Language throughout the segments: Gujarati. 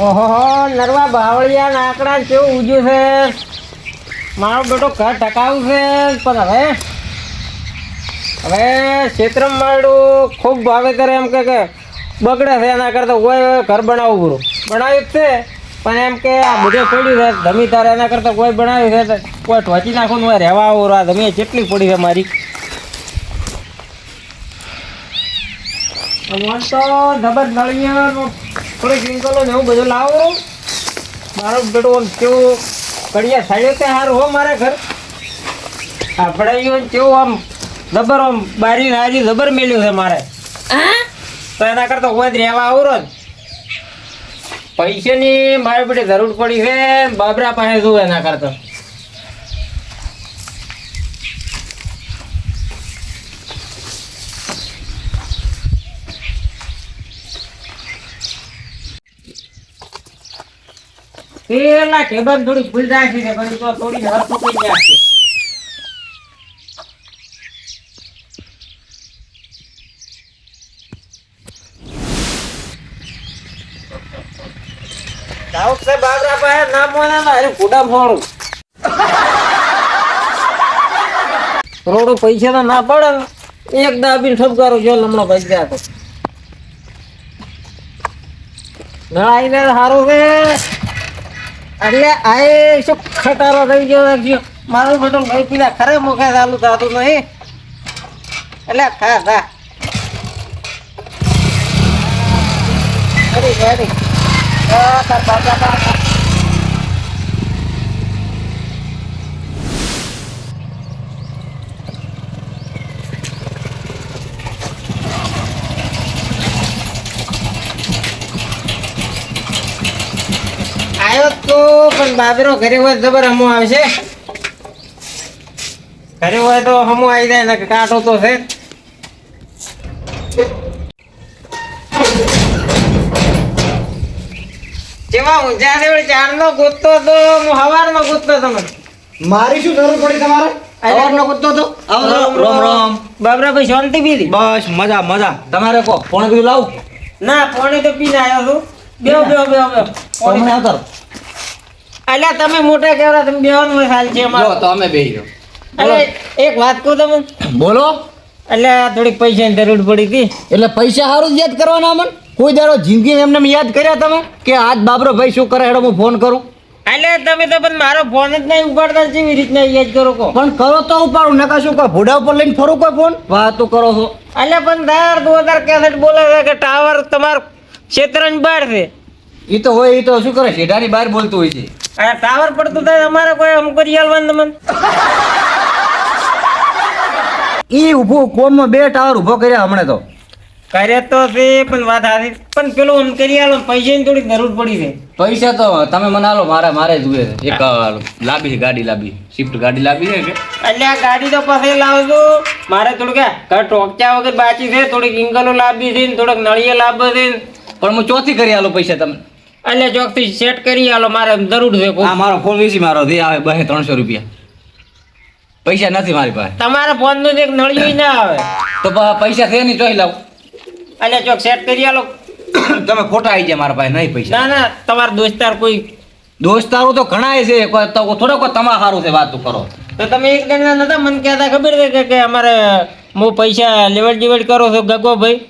ઓહો નરવા બાવળિયા નાકડા કેવું ઉજ્યું છે. મારો બેટો ઘર ટકાવું છે પણ હવે ક્ષેત્રમાં મારું ખૂબ વાવેતર એમ કે બગડે છે. એના કરતાં કોઈ ઘર બનાવવું બનાવ્યું જ છે પણ એમ કે આ બધે પડ્યું છે ધમી તારે એના કરતાં કોઈ બનાવ્યું છે કોઈ ઠોચી નાખું ને રહેવા આવું આ ધમી કેટલી પડી છે મારી. મન તો જબર નળિયાનો થોડીક રિંકલો ને એવું બધું લાવો. મારો બેટો કેવું કડિયા સાડ્યો તે સારું હો મારા ઘર આપડાયું કેવું આમ જબર આમ બારી હારી જબર મેલ્યું છે મારે. તો એના કરતા કોઈ રહેવા આવરો જ પૈસાની મારી બેટી જરૂર પડી છે બાબરા પાસે જવું એના કરતા. પેલા ટેબલ થોડી ભૂલ રાખી છે પણ તો થોડી હર પકડી જાય. દાઉદ સાહેબ બાબરા પાસે ના મોના ના અરે ફૂડા ફોડું રોડો પૈસા તો ના પડે ને એક દાબીને ઠપકારો જો લમણો ભાઈ ગયા તો નળાઈને સારું છે. એટલે આ શું ખટારો થઈ ગયો મારું બેટું ભાઈ પીલા ખરે મુખે ચાલુ થતું નહીં એટલે ખા ખા ખરી ખરી આવ્યો તો પણ બાબરો ઘરે હોય જબર હમો આવશે. ઘરે હોય તો હમો આવી જાય ને કાંટો તો છે. જેમાં ઊંઝા દેવળ ચારનો ગોતતો તો હું હવારનો ગોતતો તમને. મારી શું જરૂર પડી તમારે? હવારનો ગોતતો તો રામ રામ. બાબરા ભાઈ શાંતિ પીધી? બસ મજા મજા. તમારે કો ફોન બીજું લાવું? ના પાણી તો પીને આવ્યો છું. બેહો બેહો બેહો બેહો તમને આવતા અલ્યા તમે મોટા કેવડા તમે બેહવાનું હાલ છે અમારો. જો તો અમે બેહી રહ્યો. અરે એક વાત કહું તમે બોલો. એટલે થોડીક પૈસાની જરૂર પડી હતી. એટલે પૈસા સારું જ યાદ કરવાના અમન? કોઈ દાડો જિંદગી એમને યાદ કર્યા તમે કે આજ બાબરો ભાઈ શું કરે હેડો હું ફોન કરું? એટલે તમે તો પણ મારો ફોન જ નહીં ઉપાડતા કેવી રીતના યાદ કરો કહો? પણ કરો તો ઉપાડું નકા શું કોઈ ભોડા ઉપર લઈને ફરું કોઈ ફોન વાતો કરો છો? એટલે પણ ધાર 2063 બોલે છે કે ટાવર તમારો ક્ષેત્રની બહાર છે. એ તો હોય એ તો શું કરે શેઢાની બહાર બોલતું હોય છે. આ ટાવર પડતું થાય અમારે કોઈ અમ કરી આલવાનું તમને. ઈ ઊભું કોમમાં 2 ટાવર ઊભો કર્યા હમણે તો. કરે તો છે પણ વાત હારી પણ પેલું આમ કરી આલો પૈસાની થોડી જરૂર પડી છે. પૈસા તો તમે મને આલો મારે જોઈએ છે. એક લાંબી છે ગાડી લાંબી શિફ્ટ ગાડી લાંબી છે કે એટલે આ ગાડી તો પાસે લાવજો મારે થોડુંક ઘર ટોકચા વગર બાકી છે. થોડીક ઇંગલો લાવવી છે ને થોડોક નળિયે લાવવો છે. પણ હું ચોથી કરી આલો પૈસા તમે. એટલે ચોકથી સેટ કરી આલો મારે જરૂર છે. હા મારો ફોન વીસી મારો દે આવે 200-300 રૂપિયા. પૈસા નથી મારી પાસે. તમારા ફોન નું એક નળિયું ના આવે તો પૈસા છે નહીં ચોઈ લાવ. એટલે ચોક સેટ કરી આલો. તમે ખોટા આવી જાય મારા પાસે નહીં પૈસા. ના ના તમારા દોસ્તાર કોઈ દોસ્તારો તો ઘણાય છે થોડો કોઈ તમારે સારું છે વાત કરો. તો તમે એક જણા નતા મને કહેતા ખબર છે કે અમારે હું પૈસા લેવડ દેવડ કરો છો ગગો ભાઈ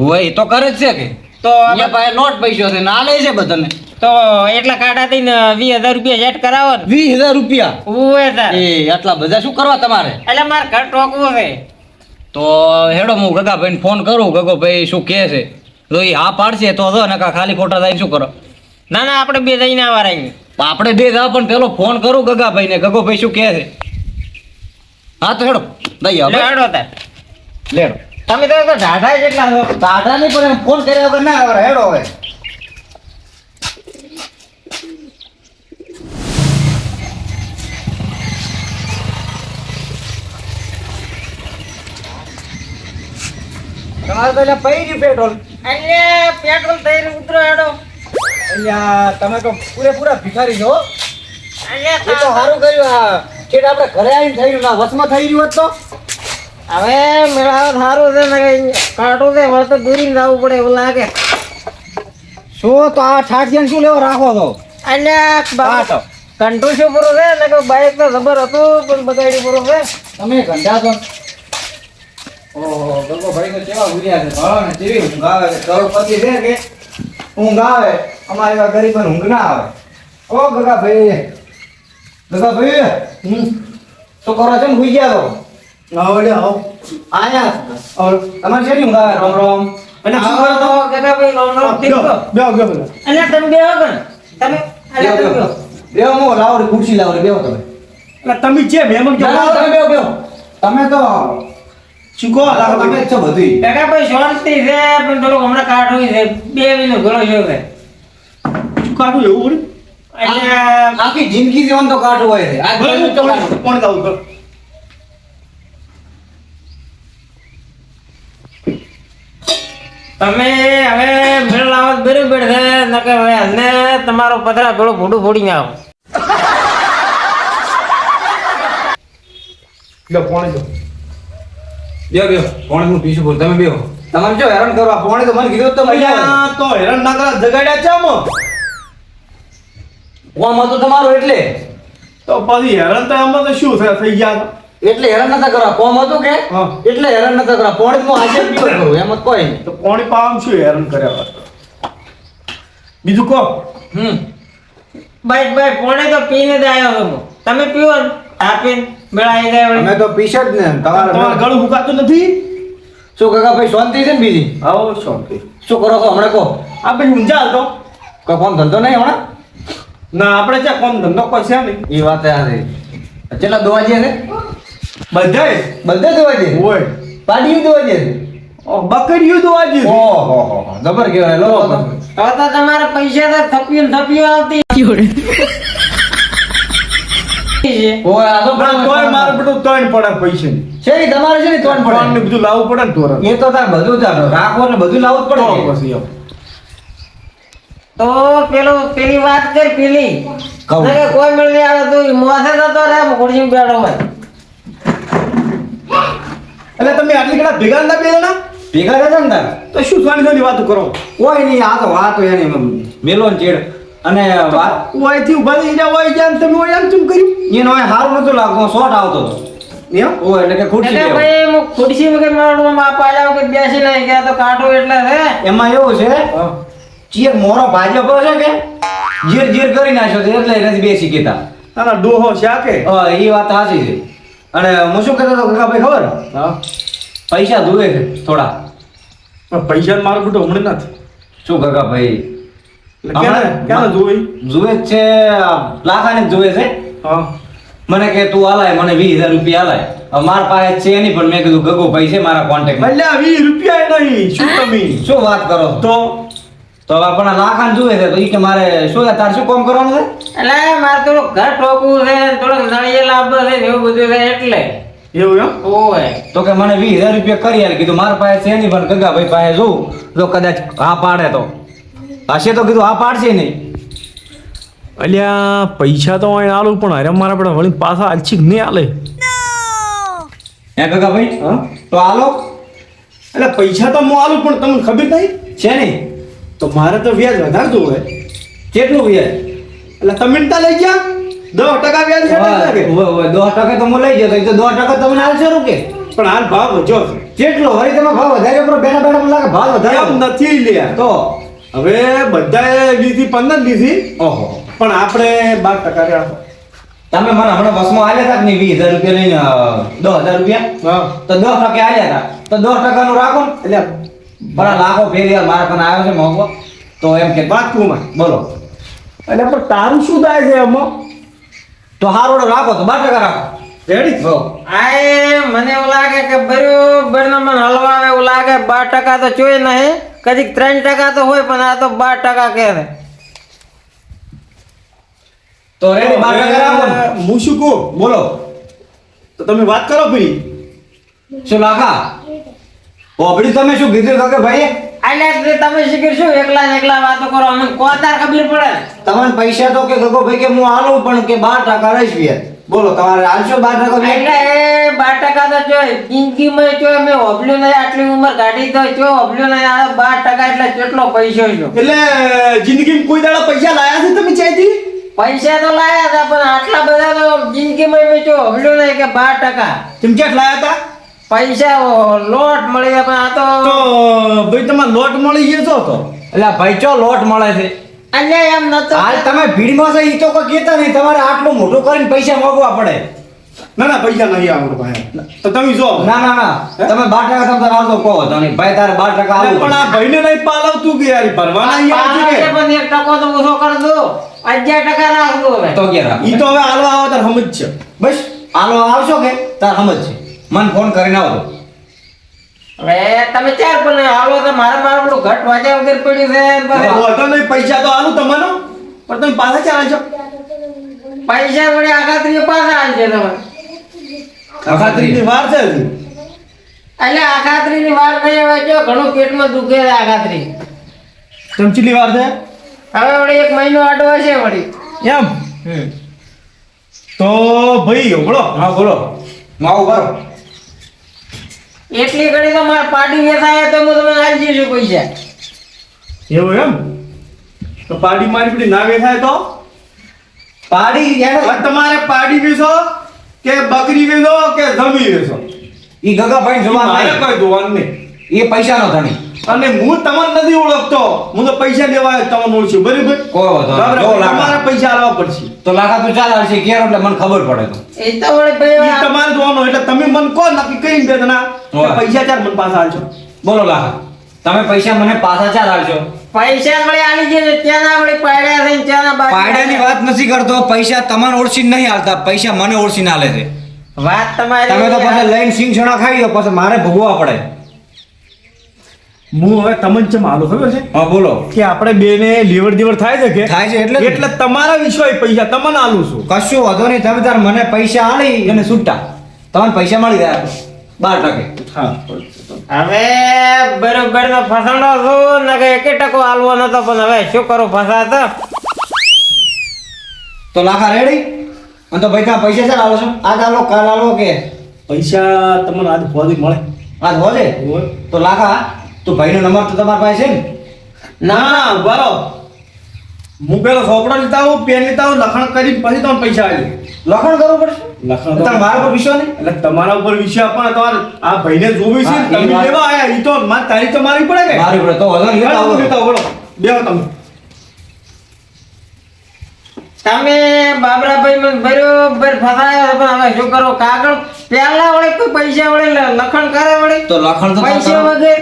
હોય એ તો કરે જ છે કે તો અહીંયા પાસે નોટ પૈસો છે ના લે છે બધાને. તો એટલા કાઢા થઈને 20,000 રૂપિયા સેટ કરાવો ને. 20,000 રૂપિયા? ઓય તાર એ આટલા બધા શું કરવા તમારે? એટલે મારે ઘર ટોકવું છે. તો હેડો હું ગગાભાઈને ફોન કરું ગગોભાઈ શું કહે છે. તો એ હા પાડશે તો નકા ખાલી ખોટા થઈને શું કરો? ના ના આપણે બે જઈને આવા રહી. આપણે બે જાવ પણ પેલો ફોન કરું ગગાભાઈને ગગોભાઈ શું કહે છે. હા તો હેડો દઈ આવો. લેડો તાર લેડો. તમે તો ઢાઢા જેટલા છો. ટાટા નહીં પણ ફોન કર્યા વગર ના આવે હેડો હવે. તમારે તો એટલે પઈ રહ્યું પેટ્રોલ. એટલે પેટ્રોલ થઈ રહ્યું ઉતરો હેડો. અહીંયા તમે તો પૂરેપૂરા ભિખારી છો. એટલે એ તો સારું કર્યું આ છેટ આપણે ઘરે આવીને થઈ રહ્યું ના વસમાં થઈ રહ્યું હોત તો. હવે મેળાવત સારું છે ને કાઢું છે વળતો દૂરીને જવું પડે એવું લાગે. શું તો આ ઠાઠિયાને શું લેવો રાખો તો અલ્યા તો કંટુ શું પૂરું છે ને કે બાઈક તો જબર હતું પણ બગાડી પૂરું છે. તમે ઘંટા તો ઓહો ગગો ભાઈ તો કેવા ગુર્યા છે ભાળો ને કેવી ઊંઘ આવે છે કરોડપતિ છે કે ઊંઘ આવે અમારી એવા ગરીબોને ઊંઘ ના આવે ઓ ગગા ભાઈ શું કરો છો ને ભૂઈ ગયા તો આયા તમારે શેની ઊંઘ આવે રોમ રોમ અને શું કરો તો કાકા ભાઈ લોન ઠીક તો અલ્યા તમે બેહો કણ તમે અલ્યા તમે બેહો. બેહો મો લાવો રે ખુરશી લાવો રે બેહો તમે તમે છે મહેમાન ના, ના, તમે બેહો બેહો તમે તો શું કહો તમે જ છો બધું કાકા ભાઈ શાંતિ છે પણ થોડું હમણાં કાઠું છે 2 મહિનો ઘણો છે હવે. શું કાઢું એવું અલ્યા આખી જિંદગી જીવન તો કાઢવું હોય છે આ જીવન તો કાઢવું. કોણ ગાવું તમે હવે મેળ લાવો તો બરાબર છે નકર હવે અને તમારો પતરા થોડું ભૂંડું ફોડી નાખો. લો પાણી દો બેહો બેહો પોણી હું પીશું બોલ તમે બેહો તમારે જો હેરાન કરવા પોણી તો મને કીધું તો મજા આવે અહીંયા તો હેરાન ના કરા જગાડ્યા છે આમાં કોમ હતું તમારું એટલે તો પછી હેરાન તો આમાં તો શું થઈ ગયા એટલે હેરાન નતા કરવા કોમ હતું કે હા. એટલે હેરાન નતા કરવા પોણી તો હું આજે પીવો કરું એમ જ કોઈ નહીં તો પાણી પાવામાં શું હેરાન કર્યા બીજું કહો ભાઈ પોણે તો પીને જ આવ્યો છું હું. તમે પીવો ને આપીને મેળાઈ જાય વળી. અમે તો પીશ જ ને તમારે તમારે ગળું ફૂંકાતું નથી શું કાકા ભાઈ શાંતિ છે ને બીજી આવો શાંતિ શું કરો છો હમણાં કહો આ ભાઈ ઊંઝા હાલતો કોઈ કોમ ધંધો નહીં હમણાં ના આપણે ત્યાં કોમ ધંધો કોઈ છે નહીં એ વાત આ છે કેટલા દોવા છે બધાય બધે દોવા છે હોય પાડીયું દોવા છે બકરીયું તો આજે ઓહો જબર કહેવાય લો હવે તો તમારે પૈસા તો થપ્યું આવતી છે. ઓય આ તો તોય મારે બધું ત્રણ પડે પૈસા છે ઈ તમારે છે ને તોડ ત્રણ ને પડે બધું લાવવું પડે ને તોરણ એ તો તાર બધું તાર રાખો ને બધું લાવવું જ તો પડે પછી એમ. પેલી વાત કર પેલી કહું. નકર કોઈ મેળ નહીં આવે તો ઈ મોસે જતો રહે આમ ખુરશી બેઠો હોય. એટલે તમે આટલી ઘણા ભેગા ના બે જણા ભેગા રહેતા ને તાર તો શું સાની સાની વાતો કરો કોઈ નહીં આ તો વાત હોય એની મેલો ને ચેડ અને વાત ઓયથી ઉભા થઈ ગયા હોય જ્યાં તમે હોય આમ ચૂમ કર્યું એનો હોય સારું નતું લાગતું શોર્ટ આવતો હતો એમ ઓય એટલે કે ખુરશી એટલે લેવો. ભાઈ હું ખુરશી વગર મારું આ પાયા વગર બેસી નહીં ગયા તો કાઢું એટલે છે. એમાં એવું છે ચીર મોરો ભાજપ છે કે જીર જીર કરી નાખ્યો છે એટલે નથી બેસી કેતા ના ડોહો શાકે એ વાત સાચી છે અને હું શું કહેતો હતો કાકા ભાઈ ખબર હા પૈસા જોવે છે થોડા પણ પૈસા મારું બધું હમણાં નથી શું કાકા ભાઈ એટલે ક્યાં જોઈ જોવે જ છે લાખાને જ જોવે છે હા મને કે તું આલાય મને 20,000 રૂપિયા આલાય હવે મારા પાસે છે નહીં પણ મેં કીધું ગગો ભાઈ છે મારા કોન્ટેક્ટ એટલે 20 રૂપિયા નહીં શું તમે શું વાત કરો છો? તો તો આપણા લાખાને જોવે છે તો ઈ કે મારે શું તાર શું કામ કરવાનું છે એટલે મારે થોડું ઘર ઠોકવું છે થોડુંક નળિયે લાવવું છે ને એવું બધું છે એટલે એવું એમ ઓય તો કે મને 20,000 રૂપિયા કરી આલ કીધું મારા પાસે છે નહીં પણ ગગા ભાઈ પાસે જોઉં જો કદાચ હા પાડે તો હશે તો કીધું હા પાડશે નહીં અલ્યા પૈસા તો અહીં આલું પણ અરે મારા પડે વળી પાછા આલછી નહીં આલે હે ગગા ભાઈ હા તો હાલો એટલે પૈસા તો હું આલું પણ તમને ખબર નહીં છે નહીં તો મારે તો વ્યાજ વધારે જોવે કેટલું વ્યાજ એટલે તમે નતા લઈ ગયા 10% વ્યાજ હેઠળ છે કે? 10% તો હું લઈ જતો એ તો 10% તમને હાલશે રૂ કે પણ હાલ ભાવ વધ્યો છે કેટલો વળી તમે ભાવ વધારે કરો બેઠા બેઠા મને લાગે ભાવ વધારે એમ નથી લ્યા તો હવે બધાએ 20 થી 15 લીધી ઓહો પણ આપણે 12% રહ્યા તમે મને હમણાં બસમાં આલ્યા હતા કે નહીં 20,000 રૂપિયા લઈને 10,000 રૂપિયા હા તો 10% આલ્યા હતા તો 10% નું રાખો ને એટલે બરા લાખો ફેરી યાર મારા પણ આવ્યો છે મોંઘો તો એમ કે વાત કુમાં બોલો એટલે પણ તારું શું થાય છે એમાં તો હારોડો રાખો તો 12% રાખો રેડી હો આય મને એવું લાગે કે બરોબર ને મને હલવા આવે એવું લાગે 12% તો જોઈ નહીં કદીક 3% તો હોય પણ આ તો 12% કે છે. તો રેડી 12% રાખો ને. હું શું કહું બોલો તો તમે વાત કરો ભાઈ શું લાખા ઓબડી તમે શું કીધું કે ભાઈ આલ્યા તમે શીખર શું એકલા ને એકલા વાતો કરો અમને કોતાર ખબર પડે તમને પૈસા તો કે ગગો ભાઈ કે હું આલું પણ કે 12% રહીશ વ્યાજ બોલો તમારે આલશો 12 ટકા એટલે એ 12% તો જોય જિંદગીમાં જો મેં હોભલ્યું નહીં આટલી ઉંમર કાઢી તો જો હોભલ્યું નહીં આ 12% એટલે કેટલો પૈસો છે એટલે જિંદગીમાં કોઈ દાડા પૈસા લાયા છે તમે ચાયથી? પૈસા તો લાયા હતા પણ આટલા બધા તો જિંદગીમાં મેં જો હોભલ્યું નહીં કે 12% તમે ક્યાંક લાયા હતા? પૈસા લોટ મળી ગયા પણ આ તો ભાઈ તમારે લોટ મળી ગયો છો તો એટલે ભાઈ ચો લોટ મળે છે એટલે એમ નતો હાલ તમે ભીડમાં છે ઈ તો કોઈ કહેતા નહીં તમારે આટલું મોટું કરીને પૈસા માંગવા પડે ના ના પૈસા નહીં આવડે ભાઈ તો તમે જો ના ના ના તમે 12% તમે તારે આવતો કહો તો નહીં ભાઈ તારે 12% અરે આવું પણ આ ભાઈને નહીં પાલવતું કે યાર ભરવાના ઈ આવતું કે પણ 1% તો ઓછો કર દો 11% રાખ દો હવે તો ક્યાં રાખો? ઈ તો હવે હાલવા આવે તાર સમજ છે બસ હાલો આવશો કે તાર સમજ છે મને ફોન કરીને આવજો હવે તમે ચાર પણ હાલો તો મારે મારું ઘટ વાંચ્યા વગર પડ્યું છે ને અરે પાછું વાંધો નહીં પૈસા તો આલું તમને પણ તમે પાછા ચાલે છો પૈસા વડે આખાત્રી પાછા આવશે તમે અખાત્રી વાર છે હજી. એટલે આખાત્રી ની વાર નહીં હવે જો ઘણું પેટમાં દુખે છે આખાત્રી ચમચીલી વાર છે હવે વળી 1 મહિનો આડો હશે વળી એમ તો ભાઈ હમણો હા બોલો માવું કરો એટલી ઘડી તો મારે પાડી વેચાય તો હું તમને આલી દઈશું પૈસા એવું એમ તો પાડી મારી પડી ના વેચાય તો પાડી એને હવે તમારે પાડી વેચો કે બકરી વેચો કે જમી વેચો ઈ ગગાભાઈ જોવા મારે નહીં કોઈ જોવાનું નહીં એ પૈસાનો ધણી અને હું તમને નથી ઓળખતો હું તો પૈસા લેવા આવ્યો તમને ઓળખ્યું બરાબર કોઈ વાંધો નહીં. બરાબર, જો લાગે. તમારે પૈસા આલવા પડશે તો લાખા તો ચાલ હશે ક્યારે એટલે મને ખબર પડે તો એ તો વળી ભાઈ ઈ તમારે જોવાનું એટલે તમે મને કહો નક્કી કરીને દે ના હોય. પૈસા ચાર મને પાછા આલજો બોલો લાખા તમે પૈસા મને પાછા ચાલ આલશો પૈસા વળી આલી જશે ત્યાં ના વળી પાડ્યા છે ને ત્યાં ના બાકી પાયડાની વાત નથી કરતો પૈસા તમને ઓળખીને નહીં આલતા પૈસા મને ઓળખીને આલે છે વાત તમારી તમે તો પછી લઈને સિંગ છણા ખાઈ દો પછી મારે ભોગવવા પડે હું હવે તમને ચમ આલો ખબર છે હા બોલો કે આપણે બેને લેવડ દેવડ થાય છે કે થાય છે એટલે જ. એટલે તમારા વિશ્વાસ પૈસા તમને આલું છું કશું વાંધો નહીં તમે તાર મને પૈસા આલી અને છૂટા તમને પૈસા મળી ગયા 12%. હા હવે બરોબર નો ફસાણો છું ને કે 1% હાલવો નતો પણ હવે શું કરું ફસાતો તો લાખા રેડી અને તો ભાઈ ત્યાં પૈસા ચાલ આલો છો આજ આલો કાલ આલો કે પૈસા તમને આજ ફોદી મળે આજ હોજે હોય. તો લાખા તો ભાઈનો નંબર તો તમારા પાસે છે ને ના બરો હું પેલો ચોપડો લેતા આવું પેન લેતા આવું લખણ કરી પછી તમને પૈસા આલી લખણ કરવું પડશે લખણ તમે મારા પર વિશ્વાસ નહીં એટલે તમારા ઉપર વિશ્વાસ પણ તમારે આ ભાઈને જોવી છે હા, એ તમે વાત. લેવા આયા ઈ તો મારી તારીખ તો મારી પડે કે મારી પડે તો વાંધો નહીં લેતા આવો. આવો બેહો તમે તમે બાબરાભાઈ મને બરોબર ફસાયા પણ હવે શું કરો કાગળ પેલા વળી કોઈ પૈસા વળી લખણ કરે વળી તો લખણ તો પૈસા તમે- વગર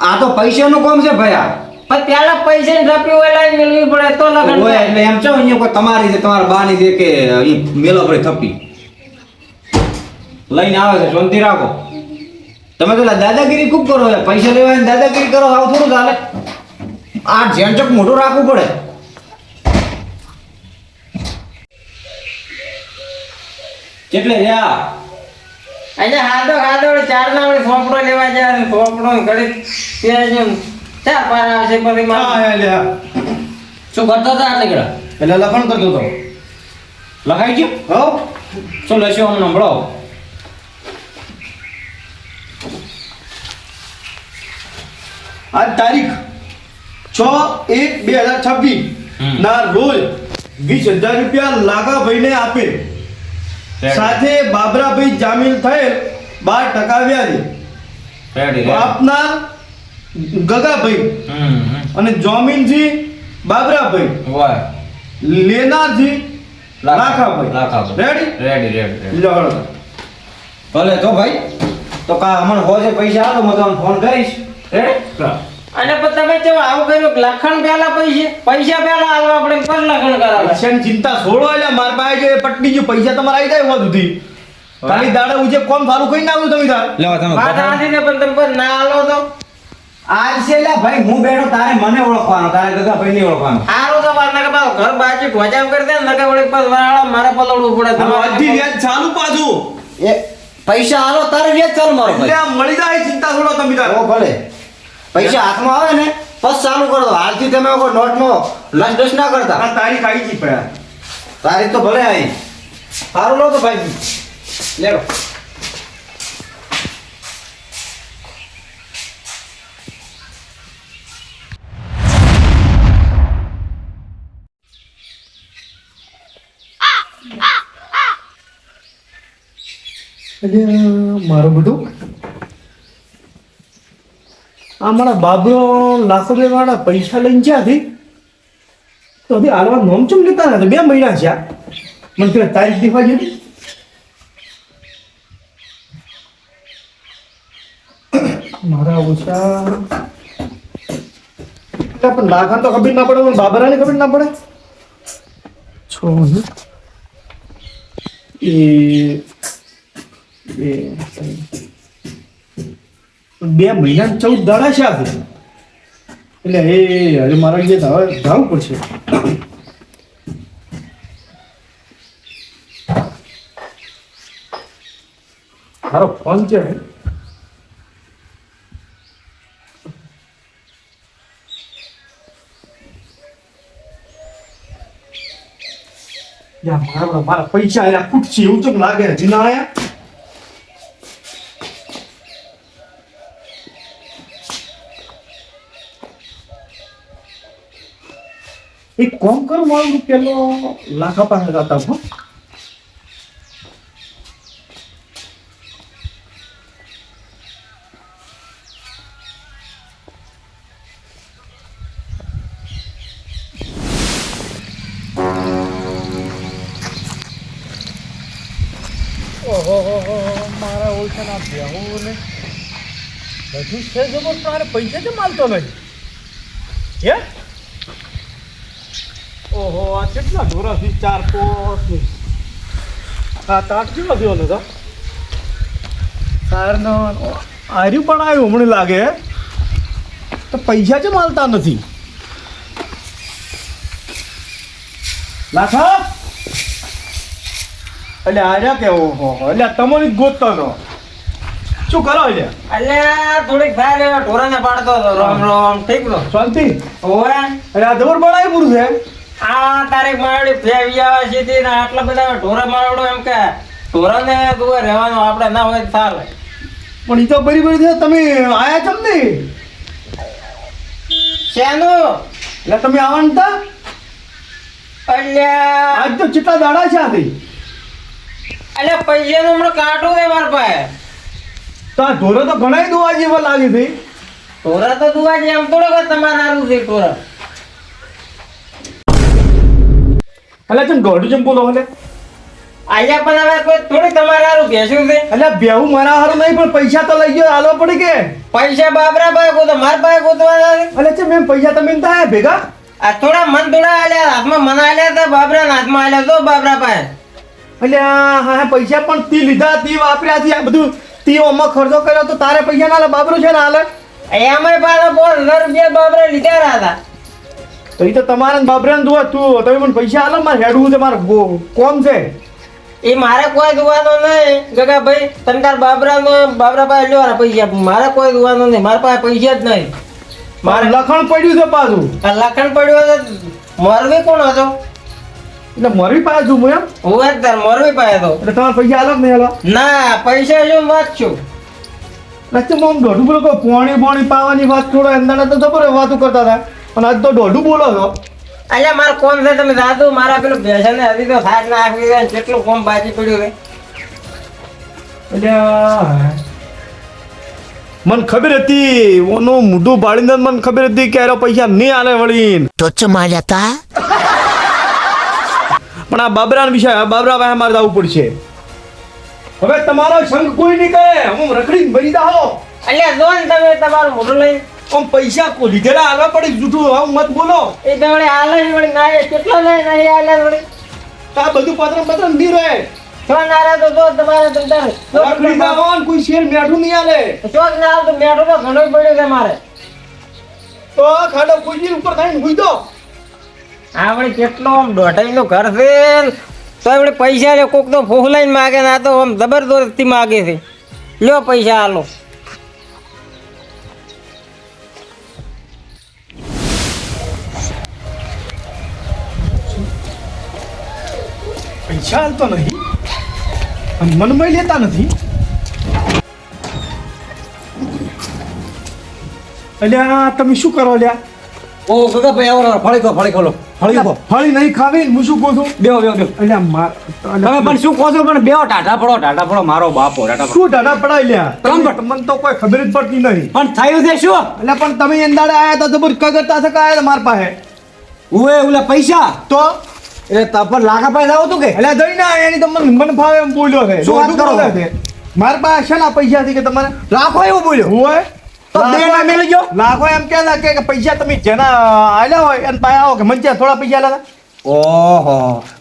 આ તો પૈસાનું કામ છે ભાઈ આ પણ પેલા પૈસા ની ઢપી હોય લાઈન મેળવી પડે તો લખણ ઓય, થાય. એટલે એમ છો અહીંયા કોઈ તમારી છે તમારા બાની છે કે અહીં મેલો પર થપી લઈને આવે છે શાંતિ રાખો તમે તો લા દાદાગીરી ખૂબ કરો છો. પૈસા લેવા આવીને દાદાગીરી કરો આવું થોડું ચાલે આ ઝેણચક મોટું રાખવું પડે કેટલે રહ્યા એટલે હાથો વળી ચાર ના વળી સોપડો લેવા જાય ને સોપડો ને ઘડી ત્યાં જેમ ચાર પાર આવશે પછી હા મારે લે શું કરતા હતા આટલે ગળા એટલે લખણ કરતો હતો લખાઈ ગયું હો શું લેશો અમને સંભળાવો આજ તારીખ 6/1/2026 હમ. ના રોજ 20,000 રૂપિયા લાગાભાઈને આપે સાથે બાબરાભાઈ જામીન થયેલ 12% વ્યાજે રેડી આપનાર ગગાભાઈ અને જામીનજી બાબરાભાઈ વાહ લેનારજી લાખાભાઈ લાખાભાઈ. રેડી રેડી લો હળો. ભલે તો ભાઈ તો કા અમને હોજે પૈસા આલો હું તમને ફોન કરીશ રેડી હા. અને પછી તમે કેવું આવું કર્યું કે લખણ પેલા પૈસા પેલા આલવા પડે પછી લખણ કરાવે પૈસાની ચિંતા છોડો એટલે માર પાસે જે પટની જે પૈસા તમારા આવી જાય હોત સુધી ખાલી દાડા ઉજે કોમ સારું કઈ નાખું તમે તાર લેવા તમે વાત નથી ને પણ તમે પછી ના આલો તો આજ છે લા ભાઈ હું બેઠો તારે મને ઓળખવાનો તારે ગગા ભાઈ નહીં ઓળખવાનો સારું તો વાત નકે પાછું ઘર બાજુ ઢોચામ કરી દે ને નકે વળી પછી વાળા મારે પલવડવું પડે આમાં અડધી વ્યાજ ચાલુ પાછું એ પૈસા આલો તારે વ્યાજ ચાલુ મારો એટલે ભાઈ આ મળી જાય ચિંતા છોડો તમે તાર ઓ ભલે પૈસા હાથમાં આવે ને બસ ચાલુ કરો હાલથી તમે કોઈ નોટમાં લસ ડસ ના કરતા આ તારીખ આવી ગઈ પડ્યા તારીખ તો ભલે આવી સારું લો તો ભાઈ લેડો. મારું બધું આ મારા બાબરો લાખો બે વાળા પૈસા લઈને જ્યાંથી તો હજી હાલવા નોમ ચમ લેતા ને 2 મહિના છે મને પેલા તારીખ દેવા જેવી મારા ઓછા પણ લાખા તો ખબર ના પડે પણ બાબરાને ખબર ના પડે છો એ 2 મહિના 14 દાડા છે આ એટલે હવે મારા જે હવે જવું પડશે. મારો ફોન છે મારા પૈસા આયા ખૂટશે એવું તો લાગે હજી ના આયા. એક કોમ કરું મારું પેલો લાખા પાસે જતા હું મારા ઓળખાના ભેહું ને બધું છે જબર તારે પૈસા જ માલતો નથી હે. ઓહો આ કેટલા ઢોરા છે 4 5 7 8 જેવા થયો ને તો સારનો આર્યું પણ આવ્યું હમણાં લાગે તો પૈસા જ માલતા નથી. લાખા એટલે આર્યા કે ઓહો એટલે તમારી જ ગોતતો હતો શું કરો એટલે થોડીક થાય ઢોરાને પાડતો હતો રોમ રોમ ઠીક તો શાંતિ ઓવે એટલે આ દબર બનાવી પૂરું છે આ તારીખ મારડી ફેવી આવે છે ને આટલા બધા ઢોરા મારડો એમ કે ઢોરાને દુએ રહેવાનું આપણે ના હોય તો ચાલે પણ ઈ તો બરી છે તમે આયા ચમ નહીં શેનું એટલે તમે આવવાનું હતા અલ્યા આજ તો કેટલા દાડા છે આથી અલ્યા પૈસાનું હમણાં કાઢું છે મારા પાસે તો આ ઢોરો તો ઘણા દુવા જેવા લાગે છે ઢોરા તો દુવા છે એમ થોડો કે તમારે સારું છે ઢોરા એટલે ચમ ગોડું ચમ બોલો એટલે આયા પણ હવે કોઈ થોડી તમારે સારું ભેસું છે એટલે બેહું મારા હારું નહીં પણ પૈસા તો લઈ ગયો હાલવા પડી કે પૈસા બાબરા પાસે ગોતો મારા પાસે ગોતવાના છે એટલે ચમ એમ પૈસા તમે એમ થાય ભેગા આ થોડા મન થોડા આલ્યા હાથમાં મન આલ્યા હતા બાબરા હાથમાં આલ્યા તો બાબરા પાસે એટલે હા પૈસા પણ તી લીધા તી વાપર્યા તી આ બધું તી ઓમાં ખર્ચો કર્યો તો તારે પૈસા ના લે બાબરો છે ને હાલે એમાંય પાછા 5000 રૂપિયા બાબરા લીધા હતા તો એ તો તમારા બાબરાને દુવા તું તમે મને પૈસા આલો મારે હેડવું છે મારે કોમ છે એ મારે કોઈ દુવાનો નહીં ગગા ભાઈ તમે તાર બાબરા પાસે લેવાના પૈસા મારે કોઈ દુવાનો નહીં મારા પાસે પૈસા જ નહીં મારે લખણ પડ્યું છે પાછું આ લખણ પડ્યું હતો મોરવી કોણ હતો એટલે મોરવી પાસે છું હું એમ હું જ તાર મોરવી પાસે હતો એટલે તમારે પૈસા આલો કે નહીં આલો ના પૈસા શું વાત છું એટલે આમ દોઢું બોલો કહો પોણી પાવાની વાત થોડો એમના તો જબર વાતો કરતા હતા પણ આજ તો દોઢું બોલો છો અલ્યા મારે કોમ છે તમે દાદુ મારા પેલું ભેંસને હજી તો થાક ના આપી દે કેટલું કોમ બાકી પડ્યું છે એટલે મને ખબર હતી ઓનું મોઢું ભાળીને મને ખબર હતી કે એનો પૈસા નહીં આલે વળીને પણ આ બાબરાના વિષય બાબરા પાસે મારે જવું પડશે હવે તમારો સંગ કોઈ નહીં કરે હું રખડીને ભરી દાહો અલ્યા જો ને તમે તમારું મોઢું લઈ આમ પૈસા લીધેલા હાલવા પડે જૂઠું આવું મત બોલો એ તો વળી આલે વળી ના કેટલો નહીં નહીં આલે વળી તો આ બધું પત્ર નહીં રહે છો નારા તો જો તમારે તો તારે રખડી દાહો ને કોઈ શેર મેઠું નહીં આલે ચોક ના આવતો મેઠો તો ઘણો પડ્યો છે મારે તો ખાડો કોઈ ઉપર થઈને હુઈ દો આ વળી કેટલો આમ દોઢાઈનું ઘર છે તો વળી પૈસા લે કોક તો ફોહલાઈને માગે ને આ તો આમ જબરદસ્તી માગે છે લ્યો પૈસા આલો પૈસા હાલતો નહીં અને મનમાં લેતા નથી. અલ્યા તમે શું કરો લ્યા? ઓ ગગાભાઈ આવો ફળી ખોલો ફળી નહીં ખાવી ને હું શું કહું છું? બેહો અલ્યા તમે પણ શું કહો છો પણ બેહો ટાટા પડો મારો બાપો ટાટા શું ઢાઢા પડાય લ્યા? બરાબર. મને તો કોઈ ખબર જ પડતી નહીં. પણ થયું છે શું એટલે પણ તમે એંદાડે આયા તો જબર કગરતા થકા આયા માર પાસે ઓલા પૈસા તો એ તપર લાખા પૈસા આવું તું કે એટલે જઈને આયા એની તમને મન ફાવે એમ બોલ્યો છે. શું વાત કરો? બોલે છે. માર પાસે શેના પૈસા થી કે તમારે લાખો એવું બોલ્યો હોય તો બે ના મેલી ગયો લાખો એમ કે પૈસા તમે જેના આલ્યા હોય એને પાસે આવો કે મને ત્યાં થોડા પૈસા આલ્યા ઓહો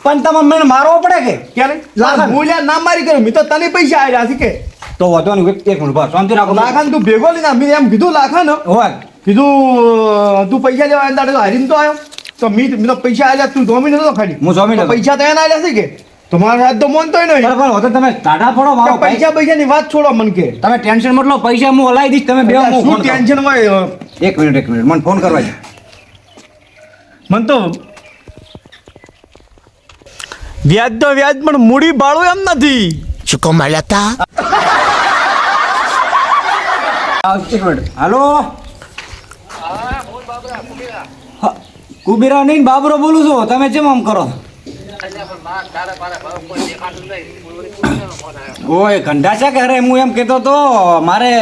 પણ તમે મને મારવો પડે કે ક્યારે લાખાન. બોલ્યા ના મારી કર્યું મેં તો તને પૈસા આલ્યા છે કે તો વધો ને એક મિનિટ બસ શાંતિ રાખો લાખાન તું ભેગો લઈને મેં એમ કીધું લાખાન હોય કીધું તું પૈસા લેવા એના તો હારીને તો આવ્યો તો મેં તો પૈસા આલ્યા તું જોમીને તો ખાલી હું જોમીને તો હતો. પૈસા તો એને આલ્યા છે કે તમારા હાથ તો મોનતોય નહીં બરાબર હતો તમે ટાટા પડો મારો કે પૈસાની વાત છોડો મન કે તમે ટેન્શન મત લો પૈસા હું હલાવી દઈશ તમે બે શું ટેન્શન હોય એક મિનિટ મને ફોન કરવા છે મન તો વ્યાજ તો વ્યાજ પણ મૂડી ભાડું એમ નથી Chico Malata. એક મિનિટ હાલો હા, કુબેરા નહીં બાબરો બોલું છું તમે કેમ આમ કરો ઓય ઘંટા છે કે અરે હું એમ કહેતો તો મારે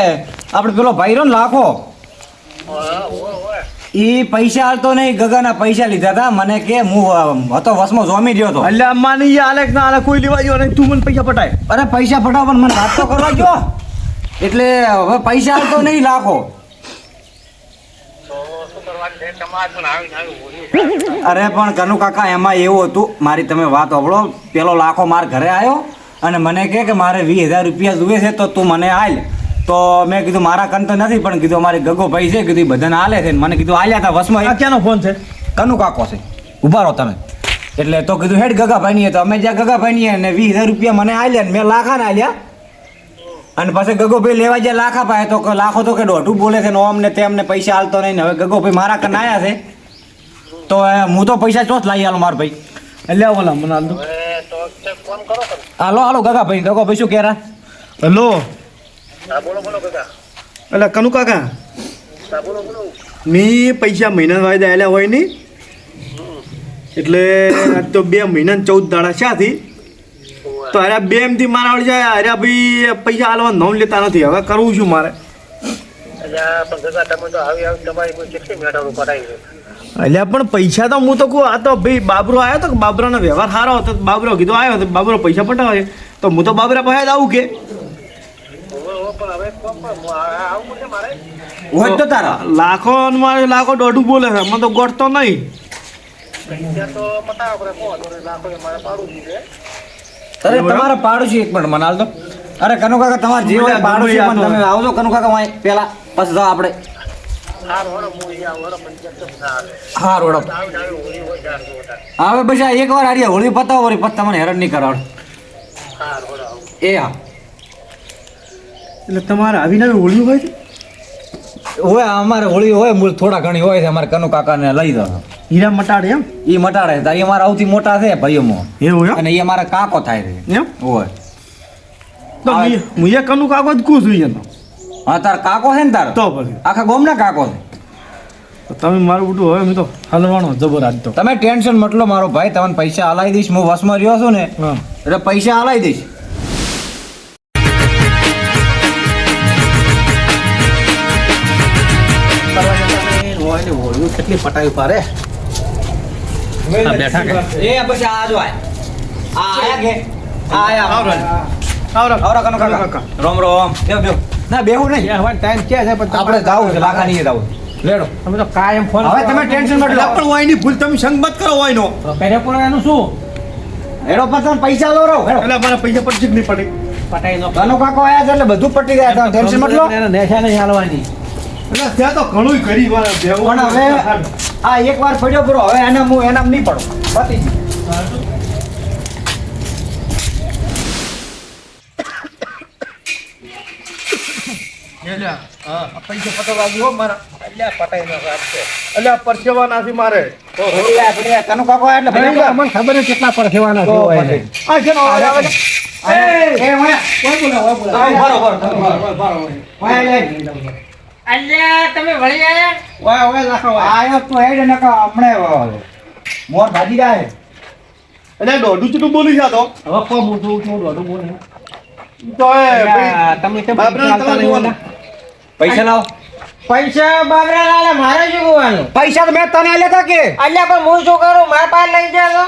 આપણે પેલો ભાઈ રહ્યો ને લાખો ઈ પૈસા હાલતો નહીં ગગાના પૈસા લીધા હતા મને કે હું હતો વસમાં જોમી રહ્યો હતો એટલે માની આલેખ ના આલે કોઈ લેવા જો નહીં તું મને પૈસા પટાય અરે પૈસા પટાવ પણ મને વાત તો કરવા ગયો એટલે હવે પૈસા હાલતો નહીં લાખો અરે પણ કનુ કાકા એમાં એવું હતું મારી તમે વાત સાંભળો પેલો લાખો માર ઘરે આવ્યો અને મને કે મારે 20,000 રૂપિયા જોઈએ છે તો તું મને હાલ તો મેં કીધું મારા કન તો નથી પણ કીધું અમારે ગગો ભાઈ છે કીધું ઈ બધાને હાલે છે મને કીધું હાલ્યા હતા વસમાં આ ક્યાંનો ફોન છે કનુ કાકો છે ઉભા રહો તમે એટલે તો કીધું હેડ ગગાભાઈ ની તો અમે જ્યાં ગગાભાઈ ની ને 20,000 રૂપિયા મને હાલ્યા ને મેં લાખા ને હાલ્યા અને પછી ગગોભાઈ લેવા જ્યાં લાખા પાય તો લાખો તો કે દોઢું બોલે છે ને ઓમ ને તેમને પૈસા હાલતો નહીં ને હવે ગગોભાઈ મારા કન આવ્યા છે તો હું તો પૈસા ચોથ લાવી આલો માર ભાઈ એટલે ઓલા મને હાલ દો હાલો ગગાભાઈ શું કહેરા હેલો એટલે કનુ કાકા મેં પૈસા મહિના વાયદા આલ્યા હોય નહીં એટલે આજ તો 2 મહિના ને 14 દાડા શાથી તો અરે બે એમથી મારા આવડી જાય અરે ભાઈ પૈસા આલવા નોમ લેતા નથી હવે કરવું શું મારે અલ્યા પણ પૈસા તો હું તો કહું આ તો ભાઈ બાબરો આવ્યો તો બાબરાનો વ્યવહાર સારો હતો બાબરો કીધું આવ્યો તો બાબરો પૈસા પટાવે તો હું તો બાબરા પાસે આવું કે હોય તો તારા લાખો ને મારે લાખો દોઢું બોલે છે મને તો ગોઠતો નહીં અરે તમારે પાડું છું એક મિનિટ મને હાલ તો અરે કનુ કાકા તમારે જે હોય પાડું છું પણ તમે આવજો કનુ કાકા વાંય પેલા પછી જાઓ આપણે હા રોડો હવે પછી એક વાર હારી હોળી પતાવો વળી પછી તમને હેરાન નહીં કરાવ એ હા એટલે તમારે આવીને હોળ્યું હોય છે હોય અમારે હોળી હોય મૂળ થોડા ઘણી હોય છે અમારે કનુ કાકાને લઈ દો હીરા મટાડે એમ એ મટાડે છે એ અમારા સૌથી મોટા છે ભાઈઓમાં એવું એમ અને એ અમારા કાકો થાય છે એમ હોય તો હું એ કનું કાકો જ કહું છું એનો હા તાર કાકો છે ને તાર તો પછી આખા ગોમના કાકો છે તો તમે મારું બધું હવે મેં તો હલવાનો જબર આજ તો તમે ટેન્શન મતલો મારો ભાઈ તમને પૈસા હલાવી દઈશ હું વસમાં રહ્યો છું ને હા એટલે પૈસા હલાવી દઈશ કેટલી પટાવી પારે બેઠા કે એ પછી આ જો આયા કે આયા આવરા કનો કાકા રોમ રોમ બેહો ના બેહું નહીં હવે ટાઈમ ક્યાં છે પણ આપણે જાવું છે લાખા નહીં જાવું લેડો તમે તો કાયમ ફોન હવે તમે ટેન્શન મત લો પણ વાયની ભૂલ તમે સંગત કરો વાયનો પહેરે પણ એનું શું હેડો પર તમે પૈસા લો રહો હેડો એટલે મને પૈસા પડશે કે નહીં પડે પટાઈ નો કનો કાકો આયા છે એટલે બધું પટી ગયા તમે ટેન્શન મત લો નેશા નહીં હાલવાની એટલે ત્યાં તો ઘણું કરી મારા બેવું પણ હવે આ એક વાર પડ્યો બરો હવે એના હું એનામ નહીં પડો પતી પૈસા પતો લાગી હો મારા અલ્યા પરસેવા નાથી મારે કનુ કાકો એટલે ભાઈ અમને ખબર છે કેટલા પરસેવાના તો છે પછી. આ છે ને અવાજ આવે છે? એ અલ્યા તમે વળી આયા આયો તો હેડ નકા હમણે મોર ભાજી જાય અલ્યા દોઢું ચૂટું બોલી જા તો હવે કો મોટું છું દોઢું બોલે તો એ ભાઈ તમે તો બાપરે તમે જોવાના. પૈસા લાવ પૈસા બાબરા લાલા મારે શું જોવાનું પૈસા તો મેં તને આલ્યા તા કે અલ્યા પણ હું શું કરું મારા પાસે લઈ જાઓ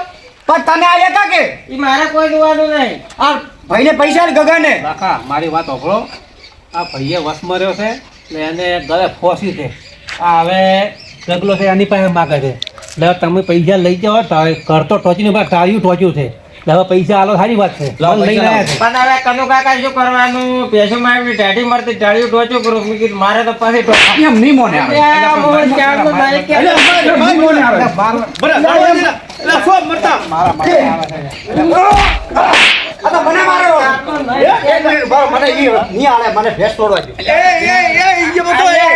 પણ તને આલ્યા તા કે એ મારે કોઈ જોવાનું નહીં આ ભાઈને પૈસા ગગને કાકા મારી વાત સાંભળો આ ભાઈએ વસ મર્યો છે એટલે એને ગળે ફોસી છે આ હવે ઢગલો છે એની પાસે માગે છે એટલે હવે તમે પૈસા લઈ જાઓ તારે ઘર તો ટોચીને બાદ તાળિયું ટોચ્યું છે એટલે હવે પૈસા આલો સારી વાત છે લાવો, લઈને પૈસા આવ્યા છે પણ હવે કનુ કાકા શું કરવાનું પૈસો મારી ટાઢી મારતી ટાળિયું ટોચ્યું કરું મેં કીધું મારે તો પાછી એમ નહીં મોને આવે નહીં મોને આવે બરાબર અલ્યા સો મરતા આ તો મને માર્યો મને નહીં આલે મને ભેસ તોડવા દે એ ઈ બધો એ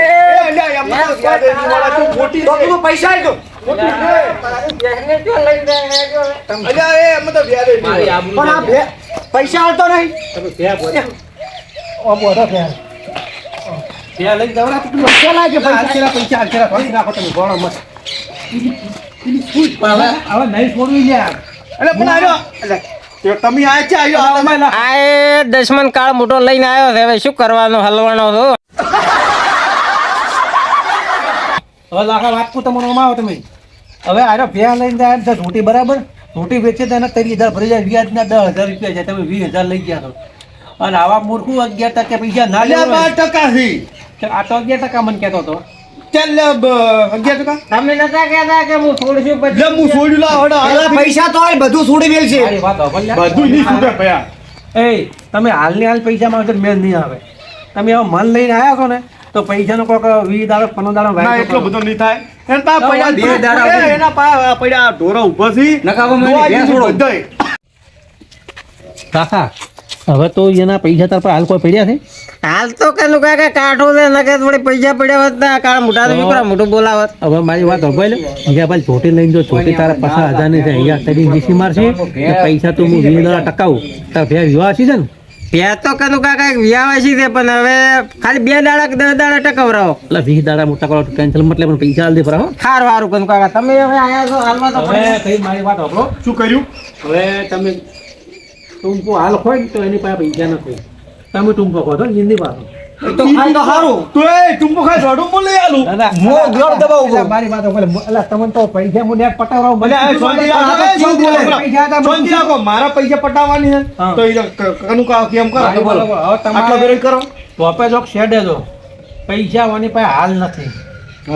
અલ્યા એમ તો યાદ એ વાળા તું મોટી તો તું પૈસા આલ દો અલ્યા એ એમ તો યાદ એ મારી આબરૂ પણ આ પૈસા આલતો નહીં તમે ક્યાં બોલો ઓ બોલો ક્યાં ત્યાં લઈ જાવ ને તું પૈસા લાગે પૈસા પૈસા થોડી નાખો તમે ગોળો મત હવે નહીં છોડવી યાર અલ્યા પણ આયો અલ્યા તે તમે આ છે આયો આ તમે આ એ દશમન કાળ મોટો લઈને આવ્યો છે હવે શું કરવાનો હલવાનો છો હવે લાખા વાત કો તમને આવો તમે હવે આરો ભેયા લઈને જાય છે રોટી બરાબર રોટી વેચે તો એના 30,000 ભરી જાય વ્યાજના 10,000 રૂપિયા છે તમે 20,000 લઈ ગયા છો અને આવા મૂર્ખું 11% પૈસા ના અલ્યા લેવા 12% થી આ તો 11% મને કહેતો હતો ચાલ 11% તમે નતા કહેતા કે હું છોડશું લે હું છોડ્યું લા હડા અલા પૈસા તો આલ બધું છોડી મેલ છે મારી વાત સાંભળ લે. બધું નહીં છૂટે ભયા એ તમે હાલની હાલ પૈસા માંગો તો મેળ નહીં આવે તમે હવે મન લઈને આવ્યા છો ને તો પૈસાનો કોઈક 20 દાડો 15 દાડો ના વાયદો એટલો કરો. બધો નહીં થાય એના પા પડ્યા બે દાડા એ, ઉભી. એના પા પડ્યા ઢોરા ઊભા છે નકામો મને દોવા ભેંસ જેવું છોડો. બધાય. કાકા હવે તો એના પૈસા તાર પર હાલ કોઈ પડ્યા છે હાલ તો કનું કાકા કાઠો છે નકે થોડી પૈસા પડ્યા હોત ના કાળ મોટા તો છોકરા મોટું બોલાવત હવે મારી વાત સાંભળ અહીંયા ભાઈ છોટી લઈને જો છોટી તારા 50,000 ની છે અહીંયા તરી વીસી મારશે તો પૈસા તો હું 20,000 ટકાવું તાર ભે વિવાહ છે ને ભે તો કનું કાકા એક વિવાહ છે પણ હવે ખાલી 2 દાડા કે 10 દાડા ટકાવરાવો એટલે 20 દાડા મોટા કરો કેન્સલ મતલબ પણ પૈસા હાલ દે બરાબર સારું સારું કનું કાકા તમે હવે આયા છો હાલમાં તો હવે મારી વાત સાંભળો શું કર્યું હવે તમે ટૂંકો હાલ હોય ને તો એની પાસે પૈસા નથી તમે ટૂંકો કહો છો હિન્દી પાછો તો ખાય તો સારું તો એ ટુંબો ખાય દોડું બોલે આલું મો ગળ દબાવું એટલે મારી વાત સાંભળો. એટલે તમને તો પૈસા હું નેટ પટાવરાવું. ભલે આ શાંતિ રાખો, એ શાંતિ રાખો. પૈસા હતા બધું. શાંતિ રાખો. મારા પૈસા પટાવવાની છે હા. તો એ કનું કા કેમ કરો મારી બોલો બોલો. હવે તમારે- આટલો બેરો કરો તો આપણે જો શેડે જો પૈસા વાની પાસે હાલ નથી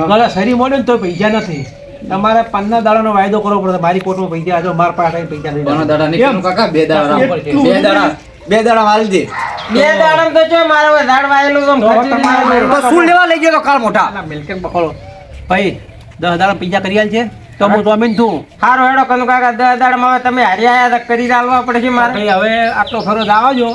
ગળા સરી મળે ને તો પૈસા નથી તમારે 15 દાડાનો વાયદો કરવો પડે મારી કોર્ટમાં પૈસા આજો મારા પાસે આવીને પૈસા નહીં ઘણા દાડા કેમ? નીકળ્યું કાકા બે દાડા એટલું બે દાડા બે દાડા વાળી દે બે દાડા તો જો મારે હવે ઝાડ વાયેલું તો ખર્ચી તો શું લેવા લઈ ગયો તો કાળ મોટા મિલકત પકડો ભાઈ 10 દાડા પૈસા કરી આલ છે તો હું જમીન છું સારો હેડો કનું કાકા 10 દાડામાં હવે તમે હારી આયા તો કરી આલવા પડશે મારે હવે આટલો ખરો આવજો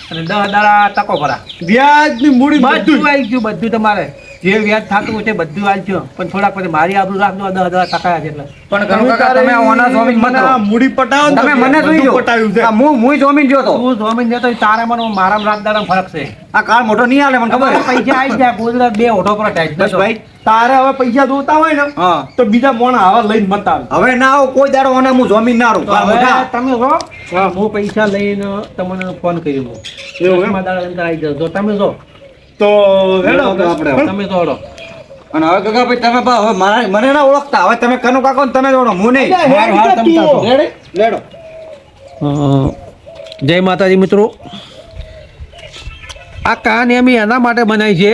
અને 10 દાડા ટકો ભરા વ્યાજની મૂડી બધું બધું આવી ગયું બધું તમારે જે વ્યાજ થતું હોય તે બધું આલજો પણ થોડાક પછી મારી આબરૂ રાખજો 10,000 ટકા છે એટલે પણ ઘણું કાકા તમે ઓના સ્વામી મત રહો. મૂડી પટાવો ને તો તમે મને બધું જોઈ લો પટાવ્યું છે આ હું જોમીન જો તો તું જમીન જતો હોય તારે મને મારામાં રાત દાડામાં ફરક છે આ કાળ મોટો નહીં આલે મને ખબર ખબર પૈસા આવી જાય ગુજરાત 2 ઓઢો પર ટાઈટ બસ ભાઈ તારે હવે પૈસા જોતા હોય ને હા તો બીજા મોણા આવા લઈને મત આવે હવે ના આવો કોઈ દાડો ઓના હું જોમીન ના રહું કાળ હવે મોટા તમે જો હું પૈસા લઈને તમને ફોન કર્યો એવું એમ? દાડા અંદર આવી જજો તમે જો તો હેડો આપણે તમે જોડો અને હવે કાકા ભાઈ તમે બા હવે મારા મને ના ઓળખતા હવે તમે કનો કાકો ને તમે જોડો હું નહીં હેડ હાર તું. તું. રેડી લેડો જય માતાજી મિત્રો આ કહાની અમે એના માટે બનાવી છે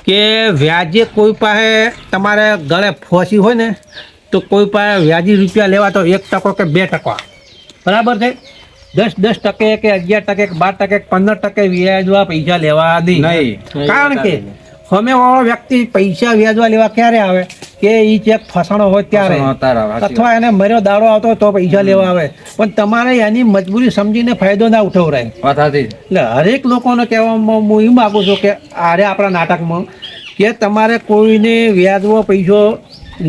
કે વ્યાજે કોઈ પાસે તમારે ગળે ફોસી હોય ને તો કોઈ પાસે વ્યાજી રૂપિયા લેવા તો 1% કે 2% બરાબર છે 10% કે 11% કે 12% કે 15% વ્યાજવા પૈસા લેવા નહીં કારણ કે સામે વાળો વ્યક્તિ પૈસા વ્યાજવા લેવા ક્યારે આવે કે એ ચેક ફસાણો હોય ત્યારે અથવા એને મર્યો દાડો આવતો હોય તો પૈસા લેવા આવે પણ તમારે એની મજબૂરી સમજીને ફાયદો ના ઉઠાવરાય એટલે હરેક લોકોને કહેવામાં હું એ માગું છું કે આરે આપણા નાટકમાં કે તમારે કોઈને વ્યાજમાં પૈસો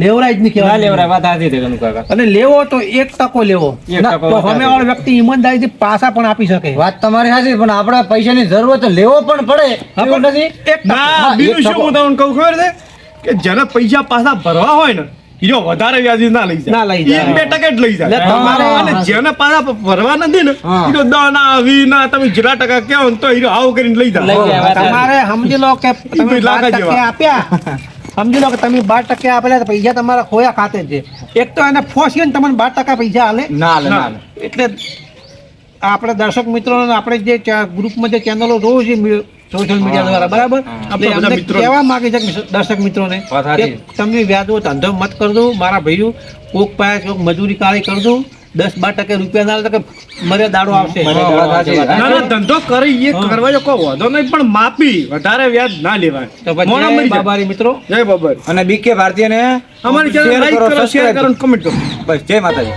લેવરાય જ નહીં ના કહેવાય. લેવરાય વાત સાચી છે કનુ કાકા અને લેવો તો 1% લેવો. 1% તો સામેવાળો વ્યક્તિ ઈમાનદારીથી પાછા પણ આપી શકે. વાત તમારી સાચી પણ આપણે પૈસાની જરૂર હોય તો લેવો પણ પડે એવું નથી ના બીજું શું હું તમને કહું ખબર છે કે જેને પૈસા પાછા ભરવા હોય ને હીરો વધારે વ્યાજી ના લઈ ના લઈ જાય. 2% જ લઈ જાય એટલે તમારે- અને જેને પાછા ભરવા નથી ને હા. હીરો 10 ના 20 ના તમે જેટલા ટકા કહો ને તો હીરો આવું કરીને લઈ લઈ જાય જાય. તમારે સમજી લો કે તમે ઈ લાખ 12% જેવા. આપ્યા સમજી લો કે તમે 12% આપેલા તો પૈસા તમારા ખોયા ખાતે જ છે. એક તો એને ફોસીને તમને 12% પૈસા આલે. ના લે ના લે એટલે આપણે દર્શક મિત્રોને આપણે જે ગ્રુપમાં જે ચેનલો રોજ સોશિયલ મીડિયા દ્વારા બરાબર આપણા એટલે બધા અમને મિત્રોને. કહેવા માંગે છે કે દર્શક મિત્રોને વાત કે સાચી. તમે વ્યાજો ધંધો મત કરજો મારા ભાઈઓ કોક પાસે કોક મજૂરી કાળી કરજો 10-12% રૂપિયા ના લે તો કે મરે દાડો આવશે. વાત સાચી. ના ના ધંધો કરી એ કરવા જો કોઈ વાંધો નહીં પણ માપી વધારે વ્યાજ ના લેવાય તો પછી મોણા મરી જાય. બાબારી મિત્રો જય બાબર અને બીકે ભારતીયને અમારી ચેનલ લાઈક કરો શેર કરો કમેન્ટ કરો બસ જય માતાજી.